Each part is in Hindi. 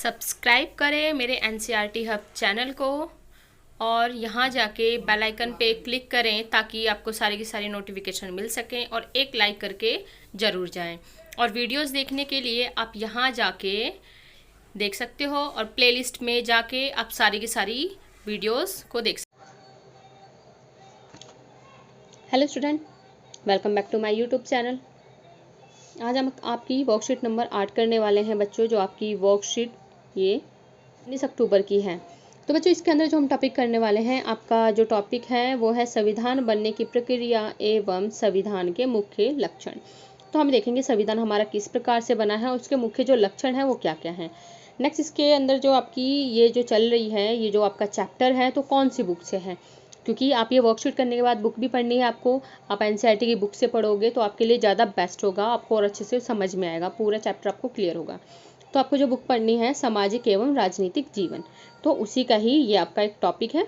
सब्सक्राइब करें मेरे एनसीईआरटी हब चैनल को और यहाँ जाके बेल आइकन पे क्लिक करें ताकि आपको सारी की सारी नोटिफिकेशन मिल सकें और एक लाइक करके ज़रूर जाएं। और वीडियोस देखने के लिए आप यहाँ जाके देख सकते हो और प्लेलिस्ट में जाके आप सारी की सारी वीडियोस को देख सकते हो। Hello student, welcome back to my YouTube channel. आज हम आपकी वर्कशीट नंबर 8 करने वाले हैं बच्चों, जो आपकी वर्कशीट ये 19 अक्टूबर की है। तो बच्चों इसके अंदर जो हम टॉपिक करने वाले हैं, आपका जो टॉपिक है वो है संविधान बनने की प्रक्रिया एवं संविधान के मुख्य लक्षण। तो हम देखेंगे संविधान हमारा किस प्रकार से बना है और उसके मुख्य जो लक्षण है वो क्या क्या हैं। नेक्स्ट इसके अंदर जो आपकी ये जो चल रही है, ये जो आपका चैप्टर है तो कौन सी बुक से है, क्योंकि आप ये वर्कशीट करने के बाद बुक भी पढ़नी है आपको। आप एनसीईआरटी की बुक से पढ़ोगे तो आपके लिए ज़्यादा बेस्ट होगा, आपको और अच्छे से समझ में आएगा, पूरा चैप्टर आपको क्लियर होगा। तो आपको जो बुक पढ़नी है सामाजिक एवं राजनीतिक जीवन, तो उसी का ही ये आपका एक टॉपिक है।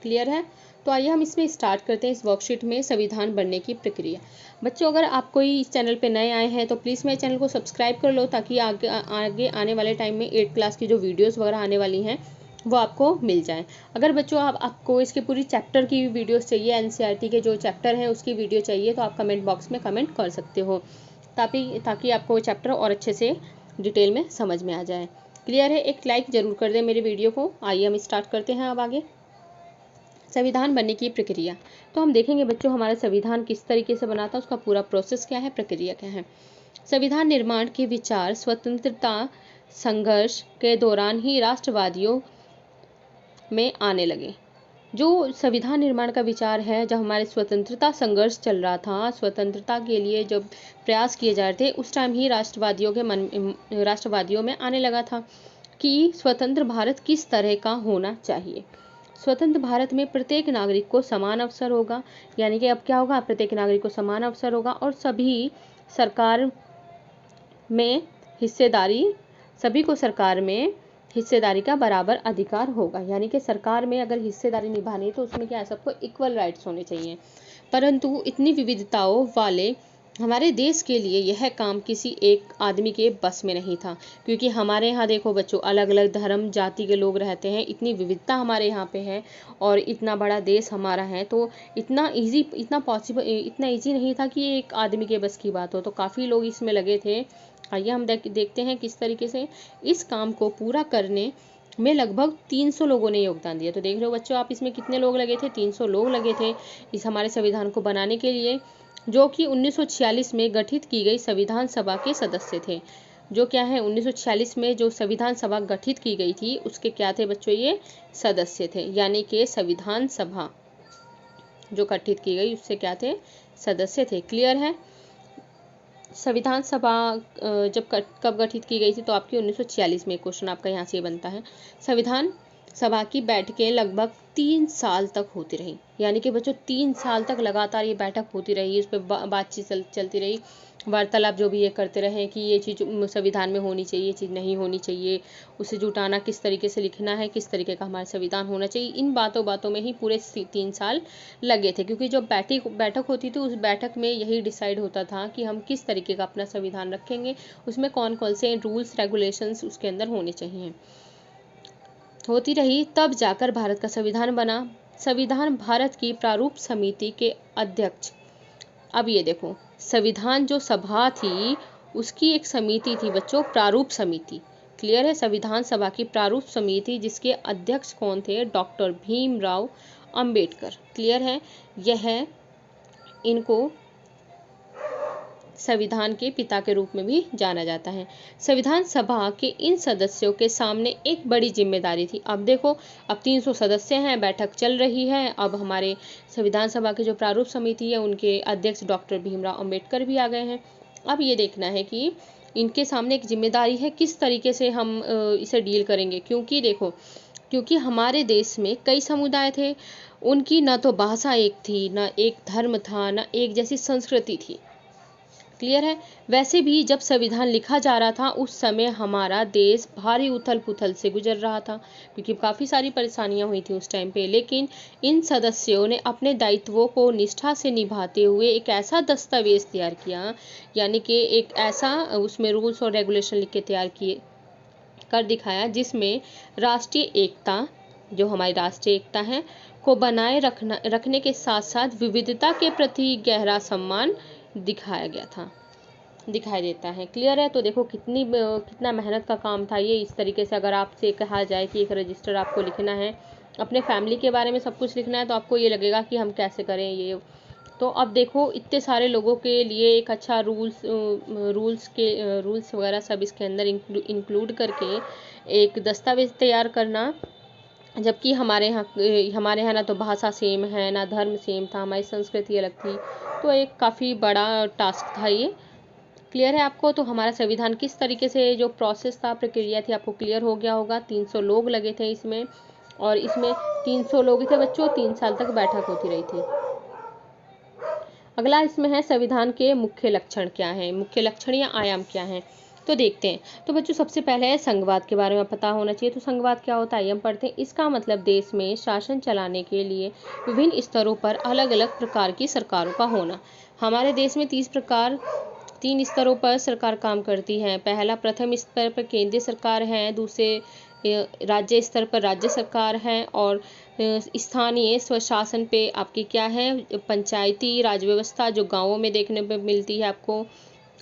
क्लियर है? तो आइए हम इसमें स्टार्ट करते हैं इस वर्कशीट में संविधान बनने की प्रक्रिया। बच्चों अगर आप कोई इस चैनल पे नए आए हैं तो प्लीज़ मेरे चैनल को सब्सक्राइब कर लो, ताकि आगे आने वाले टाइम में 8th क्लास की जो वीडियोज़ वगैरह आने वाली हैं वो आपको मिल जाए। अगर बच्चों आपको इसके पूरी चैप्टर की वीडियोस चाहिए, एनसीईआरटी के जो चैप्टर हैं उसकी वीडियो चाहिए, तो आप कमेंट बॉक्स में कमेंट कर सकते हो, ताकि आपको वो चैप्टर और अच्छे से डिटेल में समझ में आ जाए। क्लियर है? एक लाइक ज़रूर कर दें मेरे वीडियो को। आइए हम स्टार्ट करते हैं अब आगे संविधान बनने की प्रक्रिया। तो हम देखेंगे बच्चों हमारा संविधान किस तरीके से बना था, उसका पूरा प्रोसेस क्या है, प्रक्रिया क्या है। संविधान निर्माण के विचार स्वतंत्रता संघर्ष के दौरान ही राष्ट्रवादियों में आने लगे। जो संविधान निर्माण का विचार है, जब हमारे स्वतंत्रता संघर्ष चल रहा था, स्वतंत्रता के लिए जब प्रयास किए जा रहे थे, उस टाइम ही राष्ट्रवादियों में आने लगा था कि स्वतंत्र भारत किस तरह का होना चाहिए। स्वतंत्र भारत में प्रत्येक नागरिक को समान अवसर होगा, यानी कि अब क्या होगा, प्रत्येक नागरिक को समान अवसर होगा और सभी को सरकार में हिस्सेदारी का बराबर अधिकार होगा। यानी कि सरकार में अगर हिस्सेदारी निभानी है तो उसमें क्या है, सबको इक्वल राइट्स होने चाहिए। परंतु इतनी विविधताओं वाले हमारे देश के लिए यह काम किसी एक आदमी के बस में नहीं था, क्योंकि हमारे यहाँ देखो बच्चों अलग अलग धर्म जाति के लोग रहते हैं, इतनी विविधता हमारे यहाँ पे है और इतना बड़ा देश हमारा है, तो इतना इजी नहीं था कि एक आदमी के बस की बात हो। तो काफ़ी लोग इसमें लगे थे। आइए हम देखते हैं किस तरीके से इस काम को पूरा करने में लगभग 300 लोगों ने योगदान दिया। तो देख रहे हो बच्चों आप, इसमें कितने लोग लगे थे, 300 लोग लगे थे इस हमारे संविधान को बनाने के लिए, जो कि 1946 में गठित की गई संविधान सभा के सदस्य थे। जो क्या है, 1946 में जो संविधान सभा गठित की गई थी उसके क्या थे बच्चों, ये सदस्य थे। यानी कि संविधान सभा जो गठित की गई उससे क्या थे, सदस्य थे। क्लियर है? संविधान सभा जब कब गठित की गई थी, तो आपकी 1946 में। क्वेश्चन आपका यहाँ से बनता है। संविधान सभा की बैठकें लगभग 3 साल तक होती रही। यानी कि बच्चों 3 साल तक लगातार ये बैठक होती रही, इस पर बातचीत चलती रही, वार्तालाप जो भी ये करते रहे कि ये चीज़ संविधान में होनी चाहिए, ये चीज़ नहीं होनी चाहिए, उसे जुटाना किस तरीके से लिखना है, किस तरीके का हमारा संविधान होना चाहिए। इन बातों में ही पूरे 3 साल लगे थे, क्योंकि जो बैठक होती थी उस बैठक में यही डिसाइड होता था कि हम किस तरीके का अपना संविधान रखेंगे, उसमें कौन कौन से रूल्स रेगुलेशंस उसके अंदर होने चाहिए। होती रही, तब जाकर भारत का संविधान बना। संविधान भारत की प्रारूप समिति के अध्यक्ष, अब ये देखो संविधान जो सभा थी उसकी एक समिति थी बच्चों, प्रारूप समिति। क्लियर है? संविधान सभा की प्रारूप समिति जिसके अध्यक्ष कौन थे, डॉक्टर भीमराव अंबेडकर। क्लियर है? यह इनको संविधान के पिता के रूप में भी जाना जाता है। संविधान सभा के इन सदस्यों के सामने एक बड़ी जिम्मेदारी थी। अब देखो, अब 300 सदस्य हैं, बैठक चल रही है, अब हमारे संविधान सभा की जो प्रारूप समिति है उनके अध्यक्ष डॉक्टर भीमराव अंबेडकर भी आ गए हैं। अब ये देखना है कि इनके सामने एक जिम्मेदारी है, किस तरीके से हम इसे डील करेंगे। क्योंकि हमारे देश में कई समुदाय थे, उनकी न तो भाषा एक थी, न एक धर्म था, न एक जैसी संस्कृति थी। क्लियर है? वैसे भी जब संविधान लिखा जा रहा था उस समय हमारा देश भारी उथल पुथल से गुजर रहा था, क्योंकि काफ़ी सारी परेशानियां हुई थी उस टाइम पे। लेकिन इन सदस्यों ने अपने दायित्वों को निष्ठा से निभाते हुए एक ऐसा दस्तावेज तैयार किया, यानी कि एक ऐसा उसमें रूल्स और रेगुलेशन लिख के तैयार कर दिखाया, जिसमें राष्ट्रीय एकता, जो हमारी राष्ट्रीय एकता है, को बनाए रखने के साथ साथ विविधता के प्रति गहरा सम्मान दिखाया गया था, दिखाई देता है। क्लियर है? तो देखो कितना मेहनत का काम था ये। इस तरीके से अगर आपसे कहा जाए कि एक रजिस्टर आपको लिखना है, अपने फैमिली के बारे में सब कुछ लिखना है, तो आपको ये लगेगा कि हम कैसे करें ये। तो अब देखो इतने सारे लोगों के लिए एक अच्छा रूल्स वगैरह सब इसके अंदर इंक्लूड करके एक दस्तावेज तैयार करना, जबकि हमारे यहाँ ना तो भाषा सेम है, ना धर्म सेम था, हमारी संस्कृति अलग थी, तो एक काफ़ी बड़ा टास्क था ये। क्लियर है आपको? तो हमारा संविधान किस तरीके से जो प्रोसेस था, प्रक्रिया थी, आपको क्लियर हो गया होगा। 300 लोग लगे थे इसमें, और इसमें 300 लोग थे बच्चों, 3 साल तक बैठक होती रही थी। अगला इसमें है संविधान के मुख्य लक्षण क्या है, मुख्य लक्षण या आयाम क्या है, तो देखते हैं। तो बच्चों सबसे पहले है संघवाद के बारे में पता होना चाहिए। तो संघवाद क्या होता है, हम पढ़ते हैं। इसका मतलब देश में शासन चलाने के लिए विभिन्न स्तरों पर अलग अलग प्रकार की सरकारों का होना। हमारे देश में 3 स्तरों पर सरकार काम करती है। प्रथम स्तर पर केंद्रीय सरकार है, दूसरे राज्य स्तर पर राज्य सरकार है, और स्थानीय स्वशासन पे आपकी क्या है, पंचायती राज व्यवस्था, जो गांवों में देखने पे मिलती है आपको,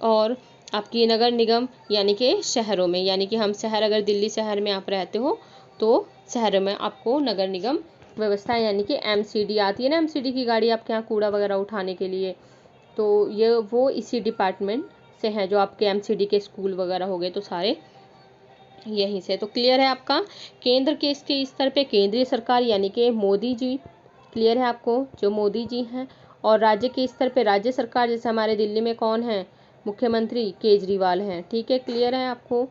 और आपकी नगर निगम यानी कि शहरों में, यानी कि हम शहर, अगर दिल्ली शहर में आप रहते हो तो शहरों में आपको नगर निगम व्यवस्था यानी कि एमसीडी आती है ना, एमसीडी की गाड़ी आपके यहाँ कूड़ा वगैरह उठाने के लिए, तो ये वो इसी डिपार्टमेंट से है। जो आपके एमसीडी के स्कूल वगैरह हो गए तो सारे यहीं से। तो क्लियर है आपका? केंद्र के इसके स्तर पे केंद्रीय सरकार यानी कि मोदी जी, क्लियर है आपको, जो मोदी जी हैं। और राज्य के स्तर पे राज्य सरकार, जैसे हमारे दिल्ली में कौन है, मुख्यमंत्री केजरीवाल हैं। ठीक है, क्लियर है आपको?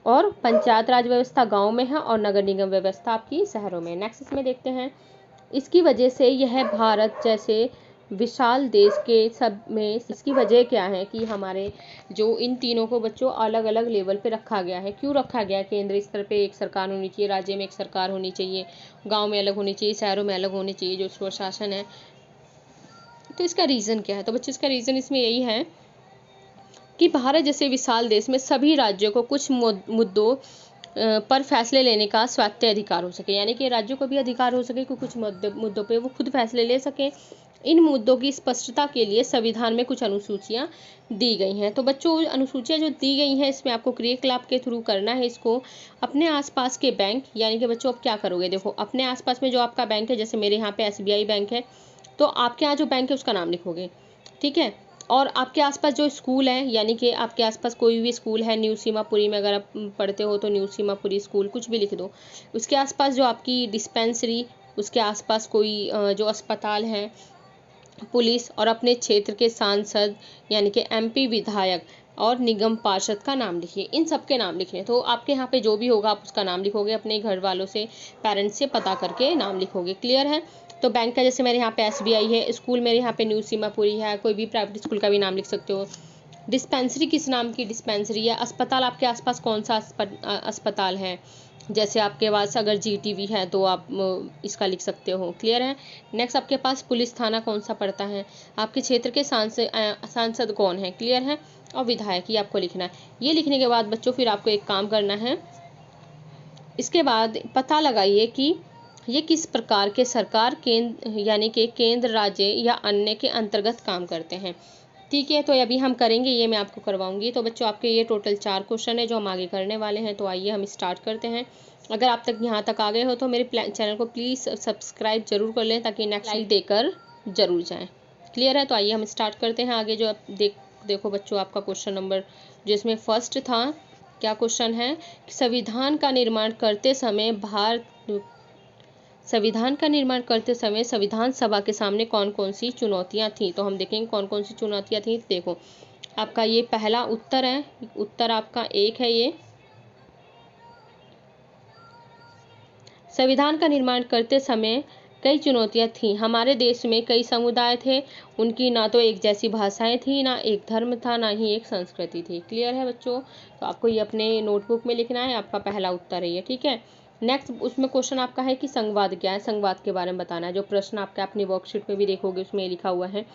और पंचायत राज व्यवस्था गांव में है, और नगर निगम व्यवस्था आपकी शहरों में। नेक्स्ट इसमें देखते हैं। इसकी वजह से यह भारत जैसे विशाल देश के सब में, इसकी वजह क्या है कि हमारे जो इन तीनों को बच्चों अलग अलग लेवल पे रखा गया है। क्यों रखा गया है? केंद्र स्तर पे एक सरकार होनी चाहिए, राज्य में एक सरकार होनी चाहिए, गांव में अलग होनी चाहिए, शहरों में अलग होनी चाहिए जो स्वशासन है। तो इसका रीज़न क्या है? तो बच्चों इसका रीज़न इसमें यही है कि भारत जैसे विशाल देश में सभी राज्यों को कुछ मुद्दों पर फैसले लेने का स्वायत्त अधिकार हो सके, यानी कि राज्यों को भी अधिकार हो सके कि कुछ मुद्दों पे वो खुद फैसले ले सके। इन मुद्दों की स्पष्टता के लिए संविधान में कुछ अनुसूचियां दी गई हैं। तो बच्चों अनुसूचियां जो दी गई हैं, इसमें आपको क्रियाकलाप के थ्रू करना है इसको। अपने आसपास के बैंक, यानी कि बच्चों आप क्या करोगे, देखो अपने आसपास में जो आपका बैंक है, जैसे मेरे यहाँ पे SBI बैंक है, तो आपके यहाँ जो बैंक है उसका नाम लिखोगे, ठीक है। और आपके आसपास जो स्कूल है, यानी कि आपके आसपास कोई भी स्कूल है, न्यू सीमापुरी में अगर आप पढ़ते हो तो न्यू सीमापुरी स्कूल कुछ भी लिख दो। उसके आसपास जो आपकी डिस्पेंसरी, उसके आसपास कोई जो अस्पताल है, पुलिस, और अपने क्षेत्र के सांसद यानी कि MP, विधायक और निगम पार्षद का नाम लिखिए। इन सब के नाम लिखिए। तो आपके यहाँ पे जो भी होगा आप उसका नाम लिखोगे, अपने घर वालों से, पेरेंट्स से पता करके नाम लिखोगे। क्लियर है? तो बैंक का जैसे मेरे यहाँ पे SBI है, स्कूल मेरे यहाँ पे न्यू सीमापुरी है, कोई भी प्राइवेट स्कूल का भी नाम लिख सकते हो। डिस्पेंसरी किस नाम की डिस्पेंसरी है, अस्पताल आपके आसपास कौन सा अस्पताल है, जैसे आपके पास अगर GTV है तो आप इसका लिख सकते हो। क्लियर है? नेक्स्ट आपके पास पुलिस थाना कौन सा पड़ता है, आपके क्षेत्र के सांसद कौन है, क्लियर है, और विधायक ही आपको लिखना है। ये लिखने के बाद बच्चों फिर आपको एक काम करना है, इसके बाद पता लगाइए कि ये किस प्रकार के सरकार, केंद्र यानी कि केंद्र, राज्य या अन्य के अंतर्गत काम करते हैं। ठीक है, तो अभी हम करेंगे, ये मैं आपको करवाऊंगी। तो बच्चों आपके ये टोटल 4 क्वेश्चन है जो हम आगे करने वाले हैं। तो आइए हम स्टार्ट करते हैं। अगर आप तक यहाँ तक आ गए हो तो मेरे चैनल को प्लीज़ सब्सक्राइब जरूर कर लें, ताकि नेक्स्ट लाइक देकर जरूर जाएँ। क्लियर है? तो आइए हम स्टार्ट करते हैं आगे। जो आप देखो बच्चों, आपका क्वेश्चन नंबर जो इसमें फर्स्ट था, क्या क्वेश्चन है, संविधान का निर्माण करते समय संविधान सभा के सामने कौन कौन सी चुनौतियां थीं। तो हम देखेंगे कौन कौन सी चुनौतियां थीं। देखो आपका ये पहला उत्तर है, उत्तर आपका 1 है। ये संविधान का निर्माण करते समय कई चुनौतियां थीं। हमारे देश में कई समुदाय थे, उनकी ना तो एक जैसी भाषाएं थी, ना एक धर्म था, ना ही एक संस्कृति थी। क्लियर है बच्चों? तो आपको ये अपने नोटबुक में लिखना है, आपका पहला उत्तर है ये। ठीक है, नेक्स्ट उसमें क्वेश्चन आपका है कि संघवाद क्या है, संघवाद के बारे में बताना है। जो प्रश्न आपके अपनी वर्कशीट में भी देखोगे उसमें लिखा हुआ है,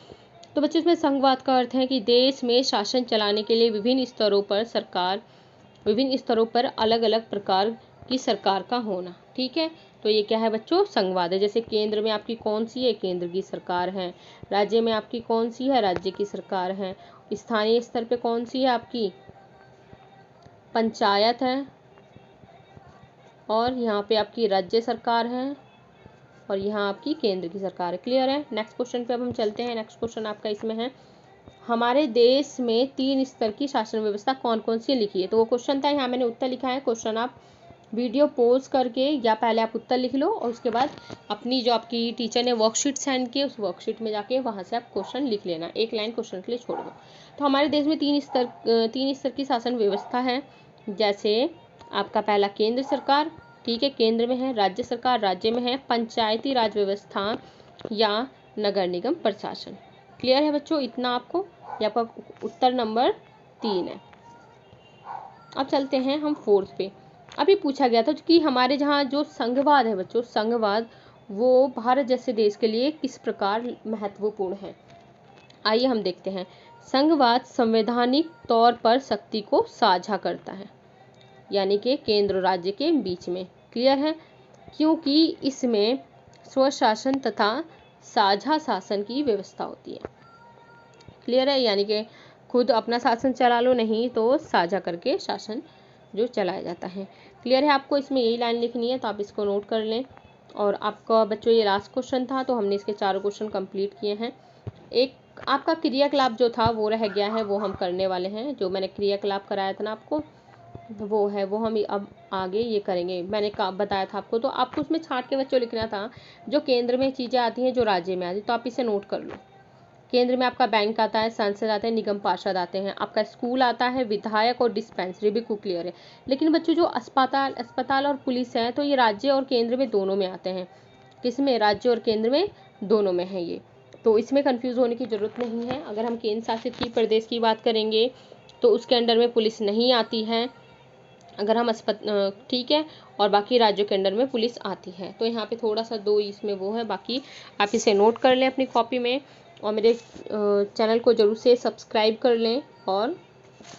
तो बच्चों इसमें संघवाद का अर्थ है कि देश में शासन चलाने के लिए विभिन्न स्तरों पर अलग अलग प्रकार की सरकार का होना। ठीक है, तो ये क्या है बच्चों, संघवाद है। जैसे केंद्र में आपकी कौन सी है, केंद्र की सरकार है। राज्य में आपकी कौन सी है, राज्य की सरकार है। स्थानीय स्तर पे कौन सी है आपकी, पंचायत है। और यहाँ पे आपकी राज्य सरकार है और यहाँ आपकी केंद्र की सरकार है। क्लियर है। नेक्स्ट क्वेश्चन पे अब हम चलते हैं। नेक्स्ट क्वेश्चन आपका इसमें है, हमारे देश में 3 स्तर की शासन व्यवस्था कौन कौन सी लिखी है। तो वो क्वेश्चन था, यहाँ मैंने उत्तर लिखा है। क्वेश्चन आप वीडियो पॉज करके या पहले आप उत्तर लिख लो और उसके बाद अपनी जो आपकी टीचर ने वर्कशीट सेंड की उस वर्कशीट में जाके वहाँ से आप क्वेश्चन लिख लेना, एक लाइन क्वेश्चन के लिए छोड़ दो। तो हमारे देश में 3 स्तर की शासन व्यवस्था है। जैसे आपका पहला केंद्र सरकार, ठीक है, केंद्र में है। राज्य सरकार, राज्य में है। पंचायती राज व्यवस्था या नगर निगम प्रशासन। क्लियर है बच्चों, इतना आपको, ये आपका उत्तर नंबर 3 है। अब चलते हैं हम 4th पे। अभी पूछा गया था कि हमारे जहाँ जो संघवाद है बच्चों, संघवाद वो भारत जैसे देश के लिए किस प्रकार महत्वपूर्ण है। आइए हम देखते हैं। संघवाद संवैधानिक तौर पर शक्ति को साझा करता है, यानी कि केंद्र और राज्य के बीच में। क्लियर है, क्योंकि इसमें स्वशासन तथा साझा शासन की व्यवस्था होती है। क्लियर है, यानी कि खुद अपना शासन चला लो, नहीं तो साझा करके शासन जो चलाया जाता है। क्लियर है, आपको इसमें यही लाइन लिखनी है, तो आप इसको नोट कर लें। और आपका बच्चों ये लास्ट क्वेश्चन था, तो हमने इसके 4 क्वेश्चन कंप्लीट किए हैं। एक आपका क्रियाकलाप जो था वो रह गया है, वो हम करने वाले हैं। जो मैंने क्रियाकलाप कराया था ना आपको, वो है, वो हम अब आगे ये करेंगे। मैंने बताया था आपको, तो आपको उसमें छांट के बच्चों लिखना था जो केंद्र में चीज़ें आती हैं, जो राज्य में आती है। तो आप इसे नोट कर लो। केंद्र में आपका बैंक आता है, सांसद आते हैं, निगम पार्षद आते हैं, आपका स्कूल आता है, विधायक और डिस्पेंसरी भी खूब क्लियर है। लेकिन बच्चों जो अस्पताल और पुलिस है, तो ये राज्य और केंद्र में दोनों में आते हैं। किसमें, राज्य और केंद्र में दोनों में है ये, तो इसमें कंफ्यूज होने की जरूरत नहीं है। अगर हम केंद्र शासित की प्रदेश की बात करेंगे तो उसके अंडर में पुलिस नहीं आती है। अगर हम ठीक है, और बाकी राज्यों के अंडर में पुलिस आती है। तो यहाँ पे थोड़ा सा 2 इसमें वो है, बाकी आप इसे नोट कर लें अपनी कॉपी में। और मेरे चैनल को जरूर से सब्सक्राइब कर लें और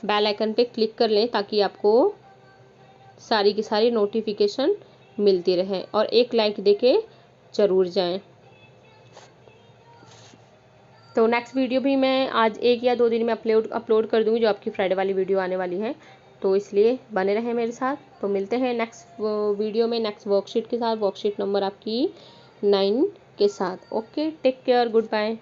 बेल आइकन पे क्लिक कर लें, ताकि आपको सारी की सारी नोटिफिकेशन मिलती रहे। और एक लाइक देके ज़रूर जाएं। तो नेक्स्ट वीडियो भी मैं आज 1 या 2 दिन में अपलोड कर दूँगी, जो आपकी फ्राइडे वाली वीडियो आने वाली है। तो इसलिए बने रहें मेरे साथ। तो मिलते हैं नेक्स्ट वीडियो में, नेक्स्ट वर्कशीट के साथ, वर्कशीट नंबर आपकी 9 के साथ। Okay, take care, good bye.